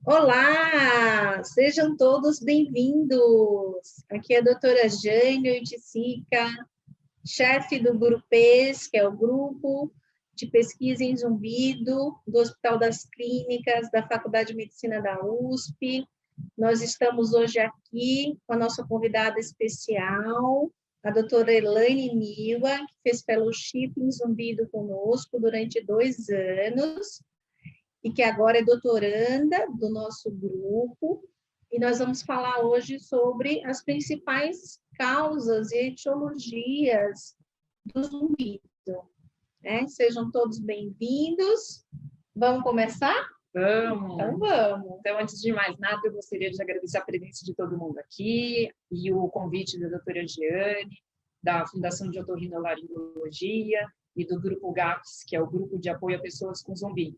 Olá, sejam todos bem-vindos. Aqui é a doutora Jane Oiticica, chefe do GRUPES, que é o Grupo de Pesquisa em Zumbido, do Hospital das Clínicas, da Faculdade de Medicina da USP. Nós estamos hoje aqui com a nossa convidada especial, a doutora Elaine Niwa, que fez fellowship em Zumbido conosco durante 2 anos, e que agora é doutoranda do nosso grupo, e nós vamos falar hoje sobre as principais causas e etiologias do zumbido. Né? Sejam todos bem-vindos. Vamos começar? Vamos! Então, vamos! Então, antes de mais nada, eu gostaria de agradecer a presença de todo mundo aqui e o convite da doutora Giane, da Fundação de Otorrinolaringologia e do Grupo GAPS, que é o Grupo de Apoio a Pessoas com Zumbido.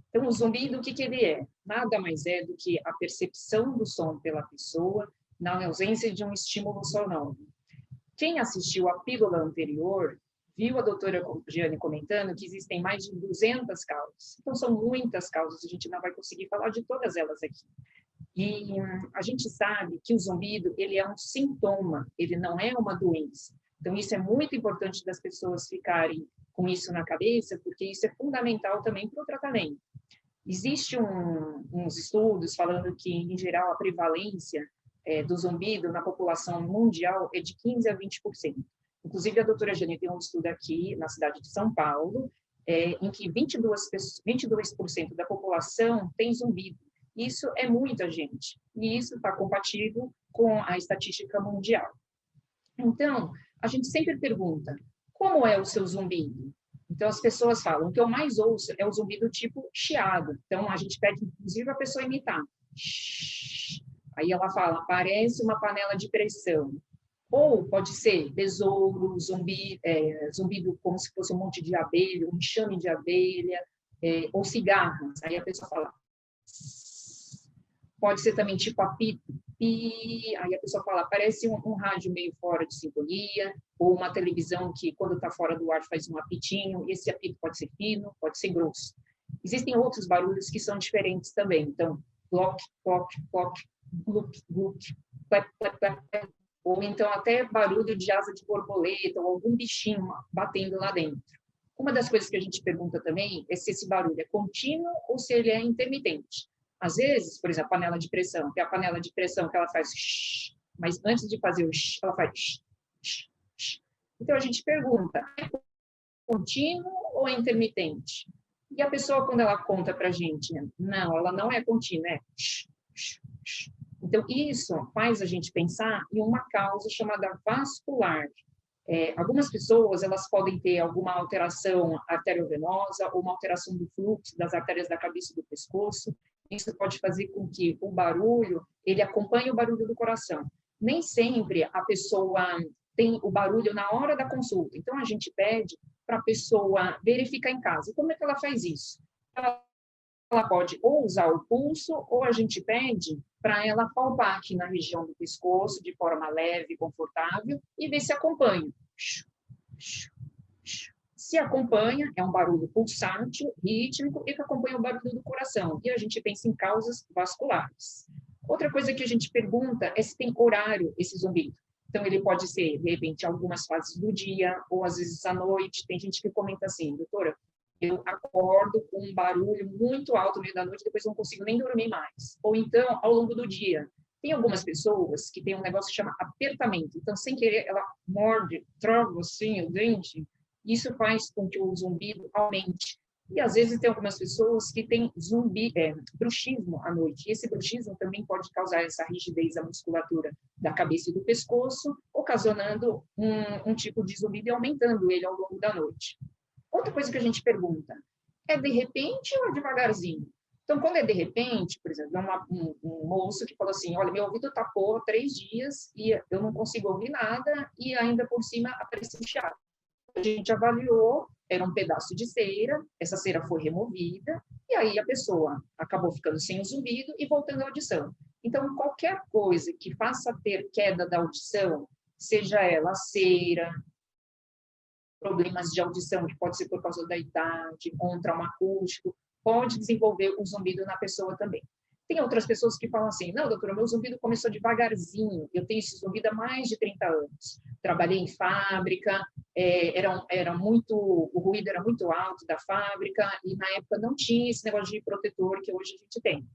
Então, o zumbido, o que ele é? Nada mais é do que a percepção do som pela pessoa na ausência de um estímulo sonoro. Quem assistiu à pílula anterior viu a doutora Giane comentando que existem mais de 200 causas. Então, são muitas causas, a gente não vai conseguir falar de todas elas aqui. E a gente sabe que o zumbido, ele é um sintoma, ele não é uma doença. Então, isso é muito importante das pessoas ficarem com isso na cabeça, porque isso é fundamental também para o tratamento. Existem uns estudos falando que, em geral, a prevalência do zumbido na população mundial é de 15% a 20%. Inclusive, a doutora Jane tem um estudo aqui na cidade de São Paulo, em que 22% da população tem zumbido. Isso é muita gente, e isso está compatível com a estatística mundial. Então, a gente sempre pergunta, como é o seu zumbido? Então, as pessoas falam, o que eu mais ouço é o zumbido tipo chiado. Então, a gente pede, inclusive, a pessoa imitar. Aí ela fala, parece uma panela de pressão. Ou pode ser besouro, zumbido como se fosse um monte de abelha, um enxame de abelha, ou cigarras. Aí a pessoa fala, pode ser também tipo apito, pi. Aí a pessoa fala, parece um rádio meio fora de sintonia, ou uma televisão que, quando está fora do ar, faz um apitinho. Esse apito pode ser fino, pode ser grosso. Existem outros barulhos que são diferentes também. Então, ploc, ploc, ploc, glup, glup, plep, plep, plep, ou então até barulho de asa de borboleta, ou algum bichinho batendo lá dentro. Uma das coisas que a gente pergunta também é se esse barulho é contínuo ou se ele é intermitente. Às vezes, por exemplo, a panela de pressão, que é a panela de pressão que ela faz shh, mas antes de fazer o shh, ela faz shh, shh, shh. Então, a gente pergunta, é contínuo ou é intermitente? E a pessoa, quando ela conta para a gente, não, ela não é contínua, é shh, shh, shh. Então, isso faz a gente pensar em uma causa chamada vascular. Algumas pessoas, elas podem ter alguma alteração arteriovenosa ou uma alteração do fluxo das artérias da cabeça e do pescoço. Isso pode fazer com que o barulho, ele acompanhe o barulho do coração. Nem sempre a pessoa tem o barulho na hora da consulta. Então, a gente pede para a pessoa verificar em casa. E como é que ela faz isso? Ela pode ou usar o pulso, ou a gente pede para ela palpar aqui na região do pescoço, de forma leve e confortável, e ver se acompanha. Se acompanha, é um barulho pulsátil, rítmico, e que acompanha o barulho do coração. E a gente pensa em causas vasculares. Outra coisa que a gente pergunta é se tem horário esse zumbido. Então, ele pode ser, de repente, algumas fases do dia, ou às vezes à noite. Tem gente que comenta assim, doutora, eu acordo com um barulho muito alto no meio da noite, depois não consigo nem dormir mais. Ou então, ao longo do dia. Tem algumas pessoas que têm um negócio que chama apertamento. Então, sem querer, ela morde, trava assim o dente. Isso faz com que o zumbido aumente. E, às vezes, tem algumas pessoas que têm bruxismo à noite. E esse bruxismo também pode causar essa rigidez da musculatura da cabeça e do pescoço, ocasionando um tipo de zumbido e aumentando ele ao longo da noite. Outra coisa que a gente pergunta, é de repente ou é devagarzinho? Então, quando é de repente, por exemplo, um moço que falou assim, olha, meu ouvido tapou há 3 dias e eu não consigo ouvir nada e ainda por cima apareceu chiado. A gente avaliou, era um pedaço de cera, essa cera foi removida e aí a pessoa acabou ficando sem o zumbido e voltando à audição. Então, qualquer coisa que faça ter queda da audição, seja ela cera, problemas de audição, que pode ser por causa da idade, ou um trauma acústico, pode desenvolver o zumbido na pessoa também. Tem outras pessoas que falam assim, não, doutora, meu zumbido começou devagarzinho, eu tenho esse zumbido há mais de 30 anos. Trabalhei em fábrica, o ruído era muito alto da fábrica, e na época não tinha esse negócio de protetor que hoje a gente tem.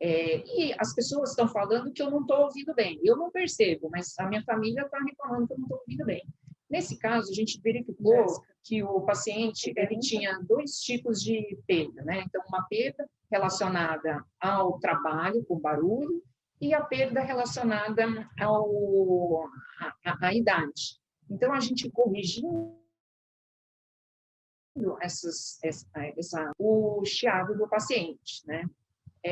E as pessoas estão falando que eu não estou ouvindo bem. Eu não percebo, mas a minha família está reclamando que eu não estou ouvindo bem. Nesse caso, a gente verificou que o paciente ele tinha 2 tipos de perda, né? Então, uma perda relacionada ao trabalho com barulho e a perda relacionada à idade. Então, a gente corrigindo o chiado do paciente, né?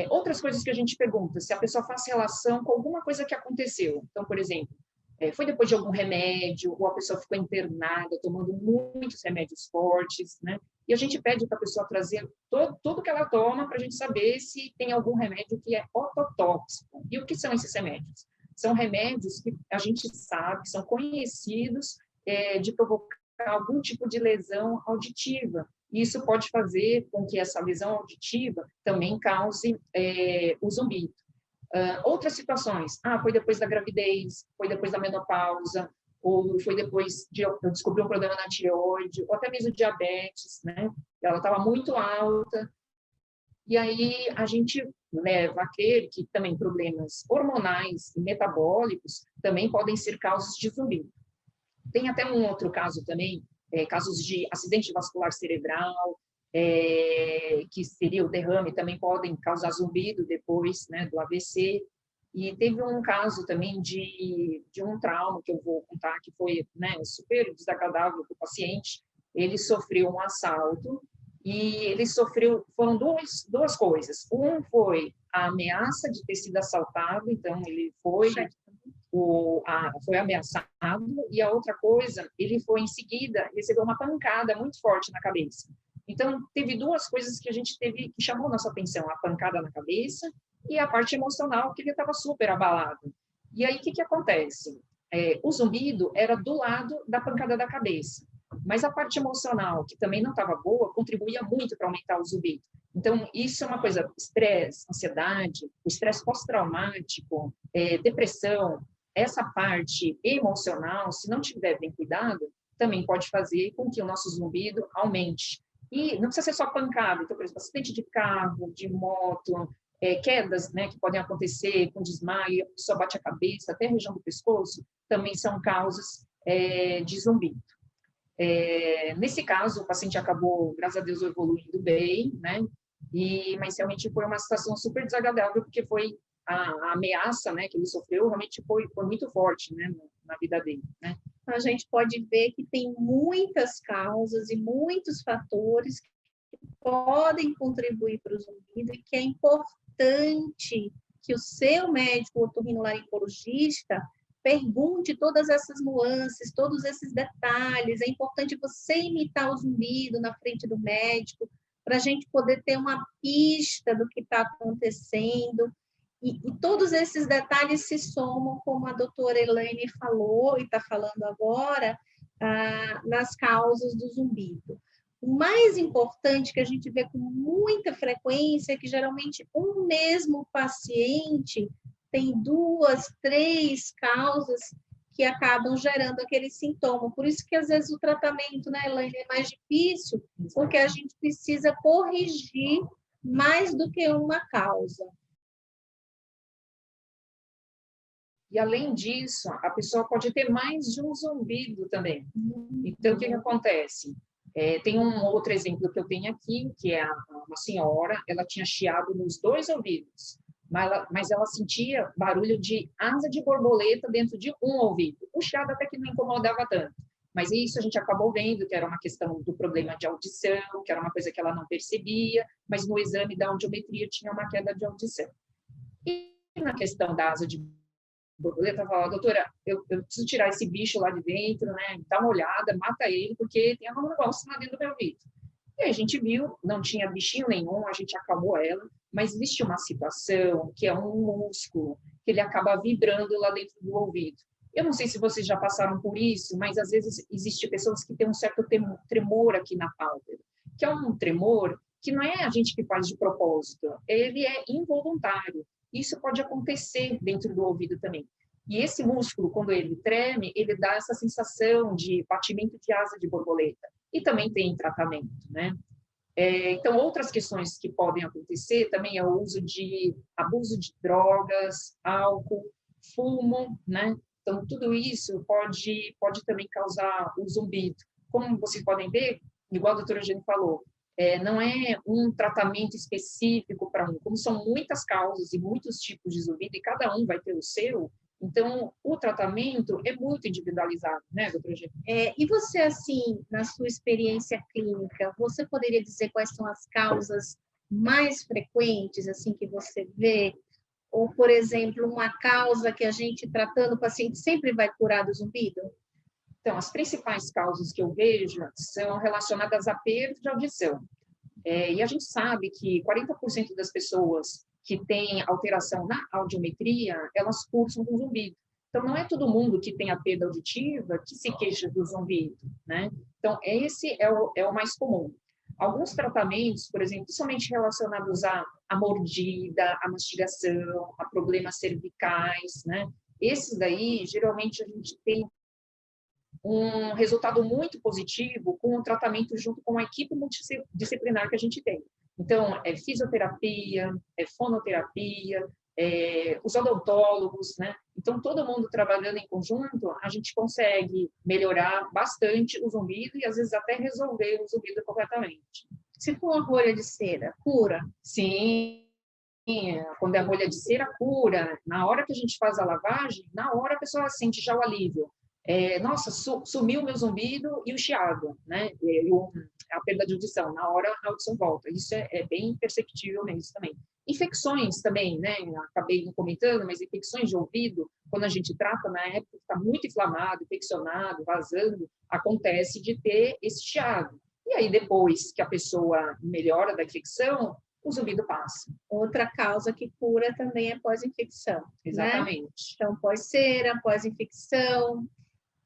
Outras coisas que a gente pergunta, se a pessoa faz relação com alguma coisa que aconteceu. Então, por exemplo, foi depois de algum remédio, ou a pessoa ficou internada, tomando muitos remédios fortes, né? E a gente pede para a pessoa trazer tudo que ela toma para a gente saber se tem algum remédio que é ototóxico. E o que são esses remédios? São remédios que a gente sabe, são conhecidos de provocar algum tipo de lesão auditiva. Isso pode fazer com que essa lesão auditiva também cause o zumbido. Outras situações, foi depois da gravidez, foi depois da menopausa, ou foi depois de eu descobrir um problema na tireoide, ou até mesmo diabetes, né? Ela estava muito alta, e aí a gente leva a crer que também problemas hormonais e metabólicos também podem ser causas de zumbido. Tem até um outro caso também, casos de acidente vascular cerebral, que seria o derrame, também podem causar zumbido depois, né, do AVC. E teve um caso também de um trauma que eu vou contar, que foi, né, super desagradável para o paciente. Ele sofreu um assalto e ele foram duas coisas. Um foi a ameaça de ter sido assaltado, então ele foi ameaçado, e a outra coisa, ele foi em seguida, recebeu uma pancada muito forte na cabeça. Então, teve 2 coisas que a gente que chamou nossa atenção, a pancada na cabeça e a parte emocional, que ele estava super abalado. E aí, o que acontece? O zumbido era do lado da pancada da cabeça, mas a parte emocional, que também não estava boa, contribuía muito para aumentar o zumbido. Então, isso é uma coisa, estresse, ansiedade, o estresse pós-traumático, depressão, essa parte emocional, se não tiver bem cuidado, também pode fazer com que o nosso zumbido aumente. E não precisa ser só pancada, então, por exemplo, acidente de carro, de moto, quedas, né, que podem acontecer com desmaio, a pessoa bate a cabeça, até a região do pescoço, também são causas de zumbido. Nesse caso, o paciente acabou, graças a Deus, evoluindo bem, né? Mas realmente foi uma situação super desagradável, porque foi a ameaça, né, que ele sofreu, realmente foi muito forte, né, na vida dele, né? A gente pode ver que tem muitas causas e muitos fatores que podem contribuir para o zumbido e que é importante que o seu médico otorrinolaringologista pergunte todas essas nuances, todos esses detalhes. É importante você imitar o zumbido na frente do médico para a gente poder ter uma pista do que está acontecendo. E todos esses detalhes se somam, como a doutora Elaine falou e está falando agora, nas causas do zumbido. O mais importante que a gente vê com muita frequência é que, geralmente, um mesmo paciente tem 2, 3 causas que acabam gerando aquele sintoma. Por isso que, às vezes, o tratamento, né, Elaine, é mais difícil, porque a gente precisa corrigir mais do que uma causa. E, além disso, a pessoa pode ter mais de um zumbido também. Então, o que acontece? Tem um outro exemplo que eu tenho aqui, que é uma senhora, ela tinha chiado nos 2 ouvidos, mas ela sentia barulho de asa de borboleta dentro de um ouvido. O chiado até que não incomodava tanto, mas isso a gente acabou vendo que era uma questão do problema de audição, que era uma coisa que ela não percebia, mas no exame da audiometria tinha uma queda de audição. E na questão da asa de borboleta, falava, doutora, eu preciso tirar esse bicho lá de dentro, né? Dá uma olhada, mata ele, porque tem um negócio lá dentro do meu ouvido. E a gente viu, não tinha bichinho nenhum, a gente acalmou ela, mas existe uma situação que é um músculo, que ele acaba vibrando lá dentro do ouvido. Eu não sei se vocês já passaram por isso, mas às vezes existe pessoas que têm um certo tremor aqui na pálpebra, que é um tremor que não é a gente que faz de propósito, ele é involuntário. Isso pode acontecer dentro do ouvido também. E esse músculo, quando ele treme, ele dá essa sensação de batimento de asa de borboleta. E também tem tratamento, né? Então, outras questões que podem acontecer também é o abuso de drogas, álcool, fumo, né? Então, tudo isso pode também causar o zumbido. Como vocês podem ver, igual a doutora Jane falou, não é um tratamento específico para um, como são muitas causas e muitos tipos de zumbido, e cada um vai ter o seu, então, o tratamento é muito individualizado, né, doutora Gê? E você, assim, na sua experiência clínica, você poderia dizer quais são as causas mais frequentes, assim, que você vê? Ou, por exemplo, uma causa que a gente, tratando o paciente, sempre vai curar do zumbido? Então, as principais causas que eu vejo são relacionadas à perda de audição. E a gente sabe que 40% das pessoas que têm alteração na audiometria, elas cursam com zumbido. Então, não é todo mundo que tem a perda auditiva que se queixa do zumbido, né? Então, esse é o mais comum. Alguns tratamentos, por exemplo, somente relacionados à mordida, à mastigação, a problemas cervicais, né? Esses daí, geralmente, a gente tem um resultado muito positivo com o tratamento junto com a equipe multidisciplinar que a gente tem. Então, é fisioterapia, é fonoterapia, os odontólogos, né? Então, todo mundo trabalhando em conjunto, a gente consegue melhorar bastante o zumbido e, às vezes, até resolver o zumbido completamente. Se for uma rolha de cera, cura? Sim, quando é a rolha de cera, cura. Na hora que a gente faz a lavagem, na hora a pessoa sente já o alívio. Nossa, sumiu o meu zumbido e o chiado, né? A perda de audição, na hora a audição volta. Isso é bem perceptível mesmo também. Infecções também, né? Acabei não comentando, mas infecções de ouvido, quando a gente trata na época, está muito inflamado, infeccionado, vazando, acontece de ter esse chiado. E aí, depois que a pessoa melhora da infecção, o zumbido passa. Outra causa que cura também é pós-infecção. Exatamente. Né? Então, pós-cera, pós-infecção. O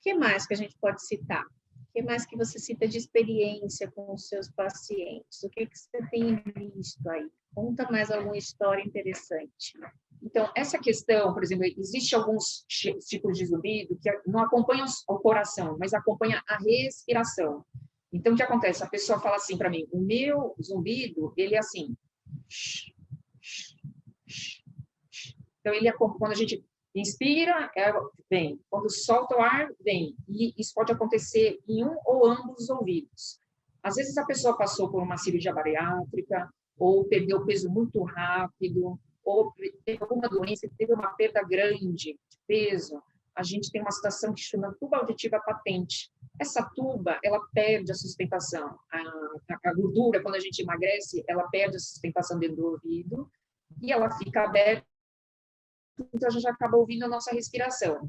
que mais que a gente pode citar? O que mais que você cita de experiência com os seus pacientes? O que você tem visto aí? Conta mais alguma história interessante. Então, essa questão, por exemplo, existe alguns tipos de zumbido que não acompanham o coração, mas acompanha a respiração. Então, o que acontece? A pessoa fala assim para mim, o meu zumbido, ele é assim. Então, quando a gente inspira, vem. Quando solta o ar, vem. E isso pode acontecer em um ou ambos os ouvidos. Às vezes, a pessoa passou por uma cirurgia bariátrica, ou perdeu peso muito rápido, ou teve alguma doença, teve uma perda grande de peso. A gente tem uma situação que chama tuba auditiva patente. Essa tuba, ela perde a sustentação. A gordura, quando a gente emagrece, ela perde a sustentação dentro do ouvido e ela fica aberta, então a gente acaba ouvindo a nossa respiração.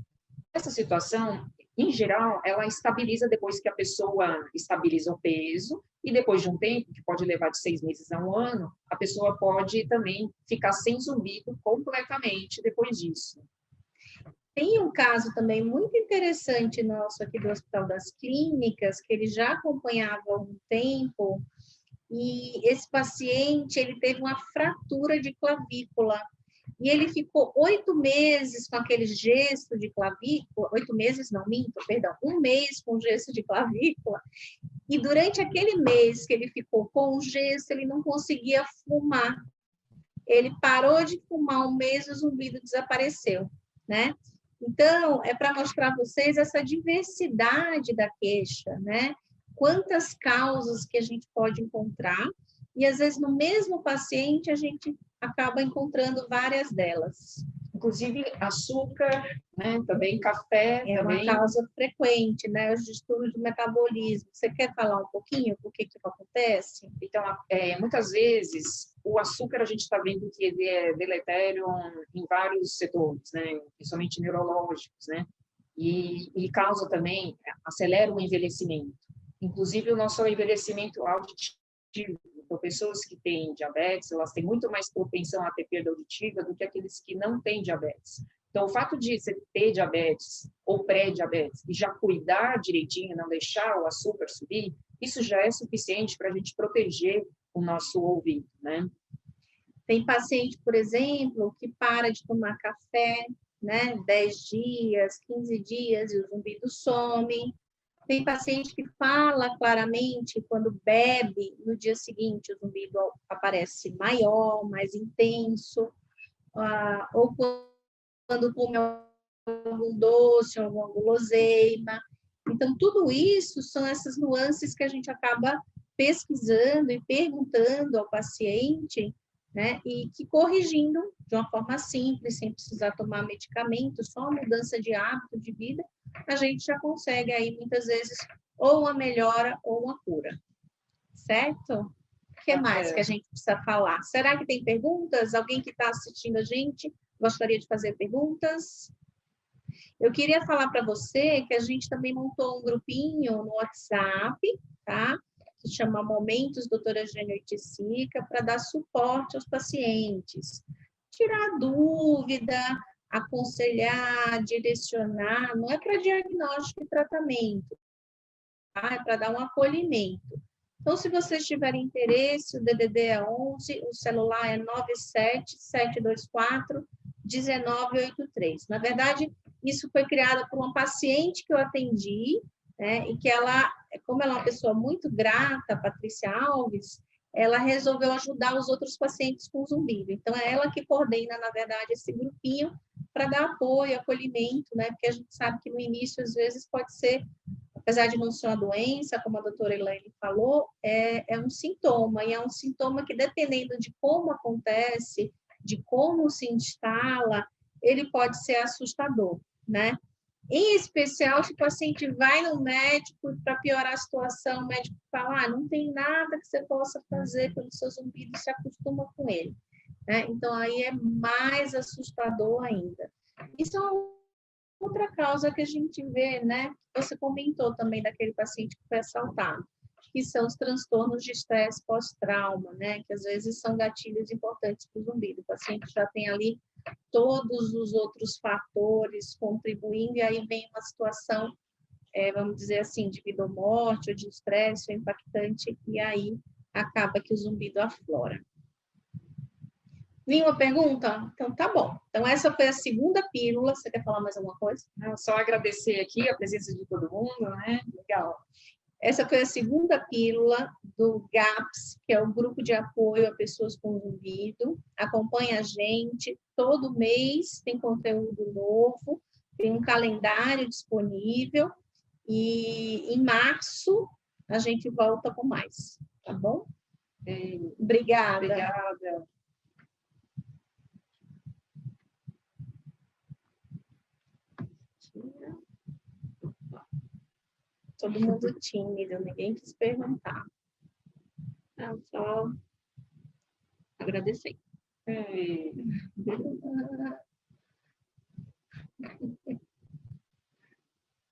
Essa situação, em geral, ela estabiliza depois que a pessoa estabiliza o peso e depois de um tempo, que pode levar de 6 meses a 1 ano, a pessoa pode também ficar sem zumbido completamente depois disso. Tem um caso também muito interessante nosso aqui do Hospital das Clínicas, que ele já acompanhava há um tempo, e esse paciente, ele teve uma fratura de clavícula, e ele ficou 8 meses com aquele gesso de clavícula, 8 meses não, minto, perdão, 1 mês com gesso de clavícula, e durante aquele mês que ele ficou com o gesso, ele não conseguia fumar. Ele parou de fumar 1 mês e o zumbido desapareceu, né? Então, é para mostrar a vocês essa diversidade da queixa, né? Quantas causas que a gente pode encontrar, e às vezes no mesmo paciente a gente acaba encontrando várias delas. Inclusive açúcar, né? Também café. É também. Uma causa frequente, né? Os distúrbios do metabolismo. Você quer falar um pouquinho por que acontece? Então, muitas vezes, o açúcar a gente está vendo que ele é deletério em vários setores, né? Principalmente neurológicos, né? E causa também, acelera o envelhecimento. Inclusive, o nosso envelhecimento auditivo. Então, pessoas que têm diabetes, elas têm muito mais propensão a ter perda auditiva do que aqueles que não têm diabetes. Então, o fato de você ter diabetes ou pré-diabetes e já cuidar direitinho, não deixar o açúcar subir, isso já é suficiente para a gente proteger o nosso ouvido, né? Tem paciente, por exemplo, que para de tomar café, né? 10 dias, 15 dias e o zumbido some. Tem paciente que fala claramente quando bebe, no dia seguinte o zumbido aparece maior, mais intenso, ou quando come algum doce, alguma guloseima. Então, tudo isso são essas nuances que a gente acaba pesquisando e perguntando ao paciente, né? E que corrigindo de uma forma simples, sem precisar tomar medicamento, só mudança de hábito de vida, a gente já consegue aí, muitas vezes, ou uma melhora ou uma cura. Certo? O que mais que a gente precisa falar? Será que tem perguntas? Alguém que está assistindo a gente gostaria de fazer perguntas? Eu queria falar para você que a gente também montou um grupinho no WhatsApp, tá? Que chama Momentos Doutora Jane Oiticica, para dar suporte aos pacientes. Tirar dúvida, aconselhar, direcionar, não é para diagnóstico e tratamento, tá? É para dar um acolhimento. Então, se vocês tiverem interesse, o DDD é 11, o celular é 97-724-1983. Na verdade, isso foi criado por uma paciente que eu atendi, né, e que ela, como ela é uma pessoa muito grata, Patrícia Alves, ela resolveu ajudar os outros pacientes com zumbido. Então, é ela que coordena, na verdade, esse grupinho para dar apoio, acolhimento, né, porque a gente sabe que no início, às vezes, pode ser, apesar de não ser uma doença, como a doutora Elaine falou, é um sintoma, e é um sintoma que, dependendo de como acontece, de como se instala, ele pode ser assustador, né? Em especial, se o paciente vai no médico para piorar a situação, o médico fala, não tem nada que você possa fazer pelo seu zumbido, se acostuma com ele, né? Então, aí é mais assustador ainda. Isso é outra causa que a gente vê, né? Você comentou também daquele paciente que foi assaltado, que são os transtornos de estresse pós-trauma, né? Que às vezes são gatilhos importantes para o zumbido. O paciente já tem ali todos os outros fatores contribuindo, e aí vem uma situação, vamos dizer assim, de vida ou morte, ou de estresse, ou impactante, e aí acaba que o zumbido aflora. Nenhuma pergunta? Então, tá bom. Então, essa foi a segunda pílula. Você quer falar mais alguma coisa? Não, só agradecer aqui a presença de todo mundo, né? Legal. Essa foi a segunda pílula do GAPS, que é o Grupo de Apoio a Pessoas com Zumbido. Acompanha a gente, todo mês tem conteúdo novo, tem um calendário disponível, e em março a gente volta com mais, tá bom? Obrigada. Obrigada. Todo mundo tímido, ninguém quis perguntar. Não, só agradecer.